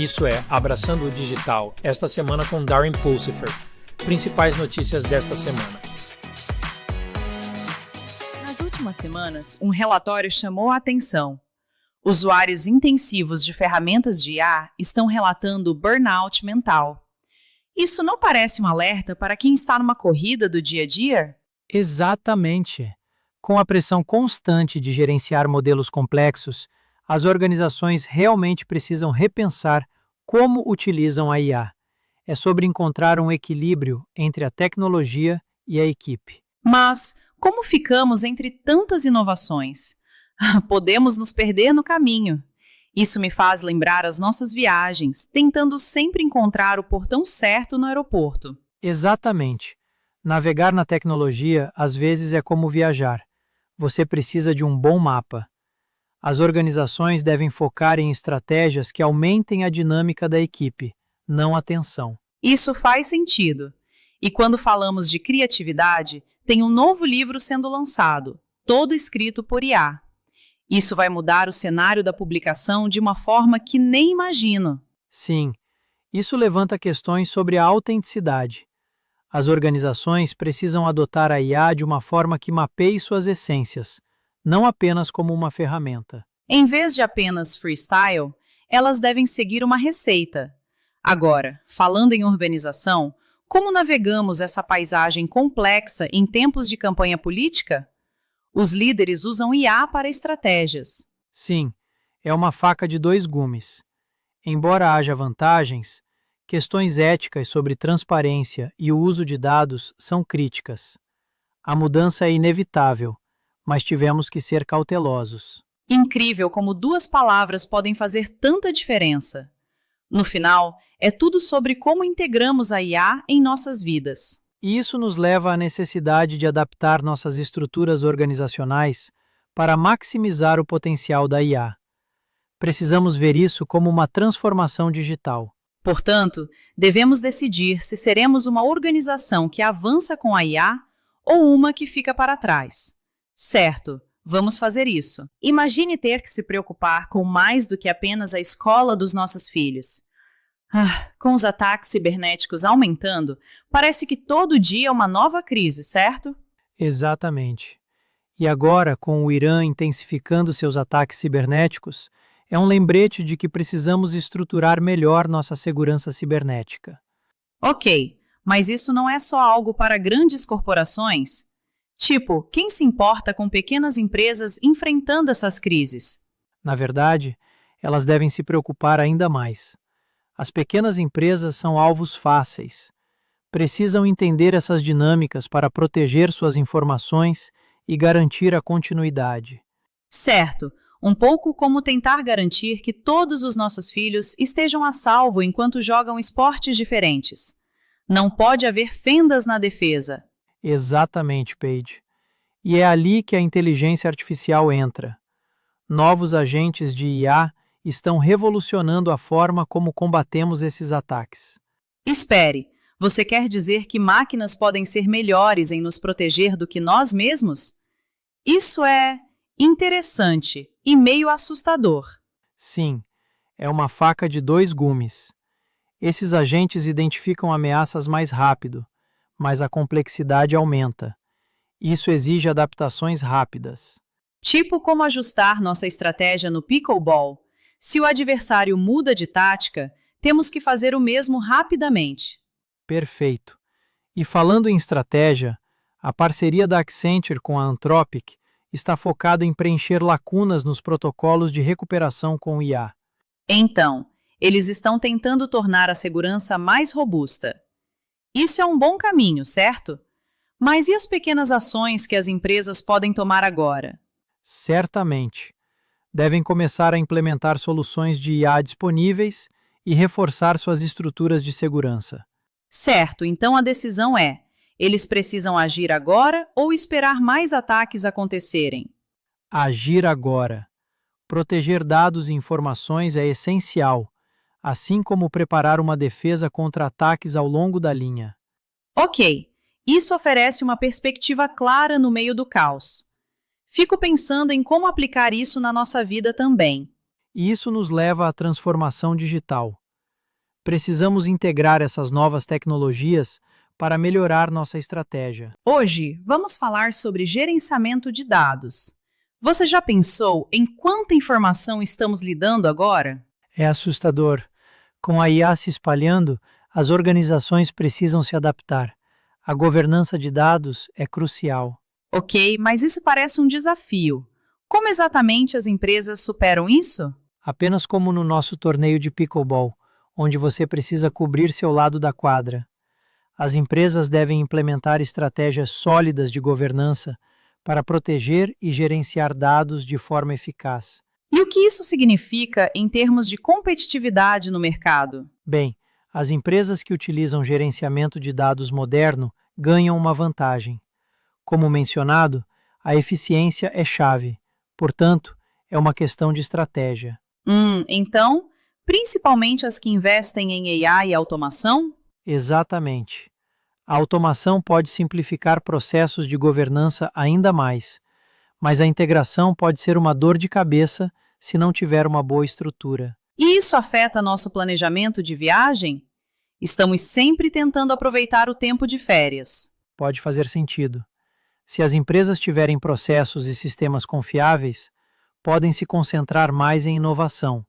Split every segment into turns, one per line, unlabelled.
Isso é Abraçando o Digital, esta semana com Darren Pulsifer. Principais notícias desta semana.
Nas últimas semanas, um relatório chamou a atenção. Usuários intensivos de ferramentas de IA estão relatando burnout mental. Isso não parece um alerta para quem está numa corrida do dia a dia?
Exatamente. Com a pressão constante de gerenciar modelos complexos, as organizações realmente precisam repensar como utilizam a IA. É sobre encontrar um equilíbrio entre a tecnologia e a equipe.
Mas como ficamos entre tantas inovações? Podemos nos perder no caminho. Isso me faz lembrar as nossas viagens, tentando sempre encontrar o portão certo no aeroporto.
Exatamente. Navegar na tecnologia às vezes é como viajar. Você precisa de um bom mapa. As organizações devem focar em estratégias que aumentem a dinâmica da equipe, não a tensão.
Isso faz sentido. E quando falamos de criatividade, tem um novo livro sendo lançado, todo escrito por IA. Isso vai mudar o cenário da publicação de uma forma que nem imagino.
Sim, isso levanta questões sobre a autenticidade. As organizações precisam adotar a IA de uma forma que mapeie suas essências, não apenas como uma ferramenta.
Em vez de apenas freestyle, elas devem seguir uma receita. Agora, falando em organização, como navegamos essa paisagem complexa em tempos de campanha política? Os líderes usam IA para estratégias.
Sim, é uma faca de dois gumes. Embora haja vantagens, questões éticas sobre transparência e o uso de dados são críticas. A mudança é inevitável, mas tivemos que ser cautelosos.
Incrível como duas palavras podem fazer tanta diferença. No final, é tudo sobre como integramos a IA em nossas vidas.
E isso nos leva à necessidade de adaptar nossas estruturas organizacionais para maximizar o potencial da IA. Precisamos ver isso como uma transformação digital.
Portanto, devemos decidir se seremos uma organização que avança com a IA ou uma que fica para trás. Certo, vamos fazer isso. Imagine ter que se preocupar com mais do que apenas a escola dos nossos filhos. Com os ataques cibernéticos aumentando, parece que todo dia é uma nova crise, certo?
Exatamente. E agora, com o Irã intensificando seus ataques cibernéticos, é um lembrete de que precisamos estruturar melhor nossa segurança cibernética.
Ok, mas isso não é só algo para grandes corporações? Tipo, quem se importa com pequenas empresas enfrentando essas crises?
Na verdade, elas devem se preocupar ainda mais. As pequenas empresas são alvos fáceis. Precisam entender essas dinâmicas para proteger suas informações e garantir a continuidade.
Certo, um pouco como tentar garantir que todos os nossos filhos estejam a salvo enquanto jogam esportes diferentes. Não pode haver fendas na defesa.
Exatamente, Paige. E é ali que a inteligência artificial entra. Novos agentes de IA estão revolucionando a forma como combatemos esses ataques.
Espere, você quer dizer que máquinas podem ser melhores em nos proteger do que nós mesmos? Isso é interessante e meio assustador.
Sim, é uma faca de dois gumes. Esses agentes identificam ameaças mais rápido, mas a complexidade aumenta. Isso exige adaptações rápidas.
Tipo como ajustar nossa estratégia no pickleball. Se o adversário muda de tática, temos que fazer o mesmo rapidamente.
Perfeito. E falando em estratégia, a parceria da Accenture com a Anthropic está focada em preencher lacunas nos protocolos de recuperação com IA.
Então, eles estão tentando tornar a segurança mais robusta. Isso é um bom caminho, certo? Mas e as pequenas ações que as empresas podem tomar agora?
Certamente. Devem começar a implementar soluções de IA disponíveis e reforçar suas estruturas de segurança.
Certo, então a decisão é: eles precisam agir agora ou esperar mais ataques acontecerem?
Agir agora. Proteger dados e informações é essencial, assim como preparar uma defesa contra ataques ao longo da linha.
Ok, isso oferece uma perspectiva clara no meio do caos. Fico pensando em como aplicar isso na nossa vida também.
E isso nos leva à transformação digital. Precisamos integrar essas novas tecnologias para melhorar nossa estratégia.
Hoje, vamos falar sobre gerenciamento de dados. Você já pensou em quanta informação estamos lidando agora?
É assustador. Com a IA se espalhando, as organizações precisam se adaptar. A governança de dados é crucial.
Ok, mas isso parece um desafio. Como exatamente as empresas superam isso?
Apenas como no nosso torneio de pickleball, onde você precisa cobrir seu lado da quadra. As empresas devem implementar estratégias sólidas de governança para proteger e gerenciar dados de forma eficaz.
E o que isso significa em termos de competitividade no mercado?
Bem, as empresas que utilizam gerenciamento de dados moderno ganham uma vantagem. Como mencionado, a eficiência é chave, portanto, é uma questão de estratégia.
Então, principalmente as que investem em AI e automação?
Exatamente. A automação pode simplificar processos de governança ainda mais, mas a integração pode ser uma dor de cabeça se não tiver uma boa estrutura.
E isso afeta nosso planejamento de viagem? Estamos sempre tentando aproveitar o tempo de férias.
Pode fazer sentido. Se as empresas tiverem processos e sistemas confiáveis, podem se concentrar mais em inovação,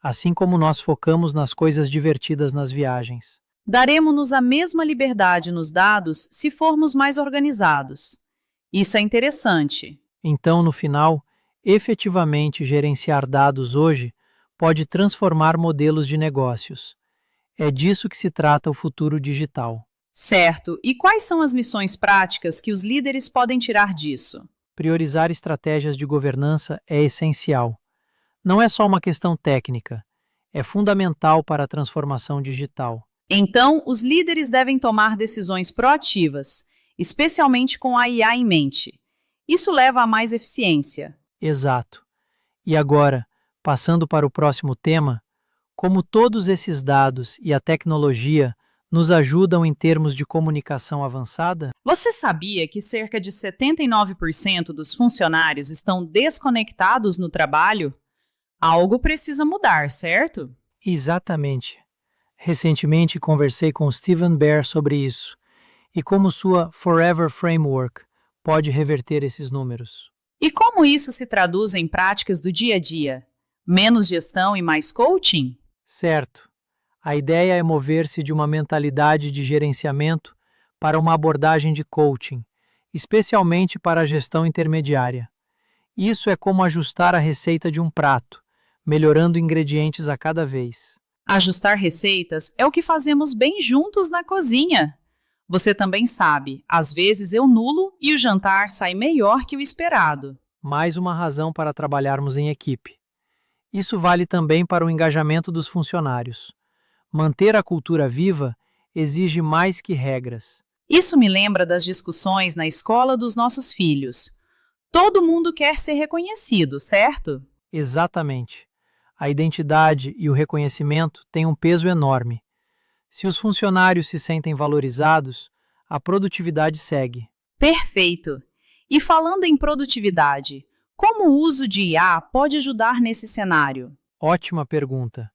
assim como nós focamos nas coisas divertidas nas viagens.
Daremos-nos a mesma liberdade nos dados se formos mais organizados. Isso é interessante.
Então, no final, efetivamente gerenciar dados hoje pode transformar modelos de negócios. É disso que se trata o futuro digital.
Certo. E quais são as missões práticas que os líderes podem tirar disso?
Priorizar estratégias de governança é essencial. Não é só uma questão técnica, é fundamental para a transformação digital.
Então, os líderes devem tomar decisões proativas, especialmente com a IA em mente. Isso leva a mais eficiência.
Exato. E agora, passando para o próximo tema, como todos esses dados e a tecnologia nos ajudam em termos de comunicação avançada?
Você sabia que cerca de 79% dos funcionários estão desconectados no trabalho? Algo precisa mudar, certo?
Exatamente. Recentemente conversei com Stephen Bear sobre isso e como sua Forever Framework pode reverter esses números.
E como isso se traduz em práticas do dia a dia? Menos gestão e mais coaching?
Certo. A ideia é mover-se de uma mentalidade de gerenciamento para uma abordagem de coaching, especialmente para a gestão intermediária. Isso é como ajustar a receita de um prato, melhorando ingredientes a cada vez.
Ajustar receitas é o que fazemos bem juntos na cozinha. Você também sabe, às vezes eu nulo e o jantar sai melhor que o esperado.
Mais uma razão para trabalharmos em equipe. Isso vale também para o engajamento dos funcionários. Manter a cultura viva exige mais que regras.
Isso me lembra das discussões na escola dos nossos filhos. Todo mundo quer ser reconhecido, certo?
Exatamente. A identidade e o reconhecimento têm um peso enorme. Se os funcionários se sentem valorizados, a produtividade segue.
Perfeito! E falando em produtividade, como o uso de IA pode ajudar nesse cenário?
Ótima pergunta.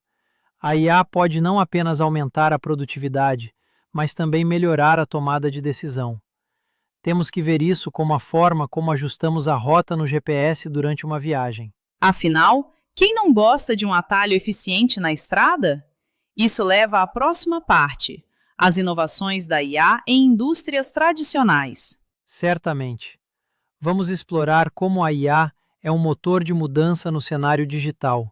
A IA pode não apenas aumentar a produtividade, mas também melhorar a tomada de decisão. Temos que ver isso como a forma como ajustamos a rota no GPS durante uma viagem.
Afinal, quem não gosta de um atalho eficiente na estrada? Isso leva à próxima parte, as inovações da IA em indústrias tradicionais.
Certamente. Vamos explorar como a IA é um motor de mudança no cenário digital.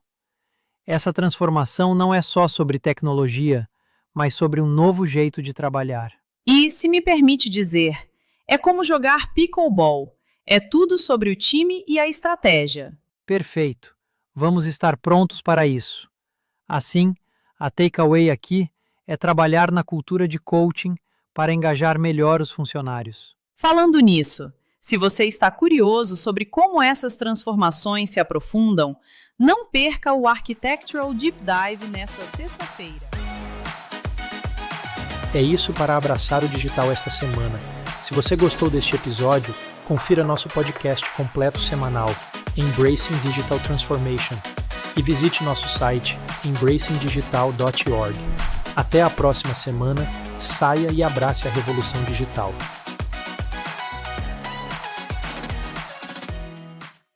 Essa transformação não é só sobre tecnologia, mas sobre um novo jeito de trabalhar.
E, se me permite dizer, é como jogar pickleball. É tudo sobre o time e a estratégia.
Perfeito. Vamos estar prontos para isso. Assim, a takeaway aqui é trabalhar na cultura de coaching para engajar melhor os funcionários.
Falando nisso, se você está curioso sobre como essas transformações se aprofundam, não perca o Architectural Deep Dive nesta sexta-feira.
É isso para abraçar o digital esta semana. Se você gostou deste episódio, confira nosso podcast completo semanal, Embracing Digital Transformation, e visite nosso site embracingdigital.org. Até a próxima semana, saia e abrace a revolução digital.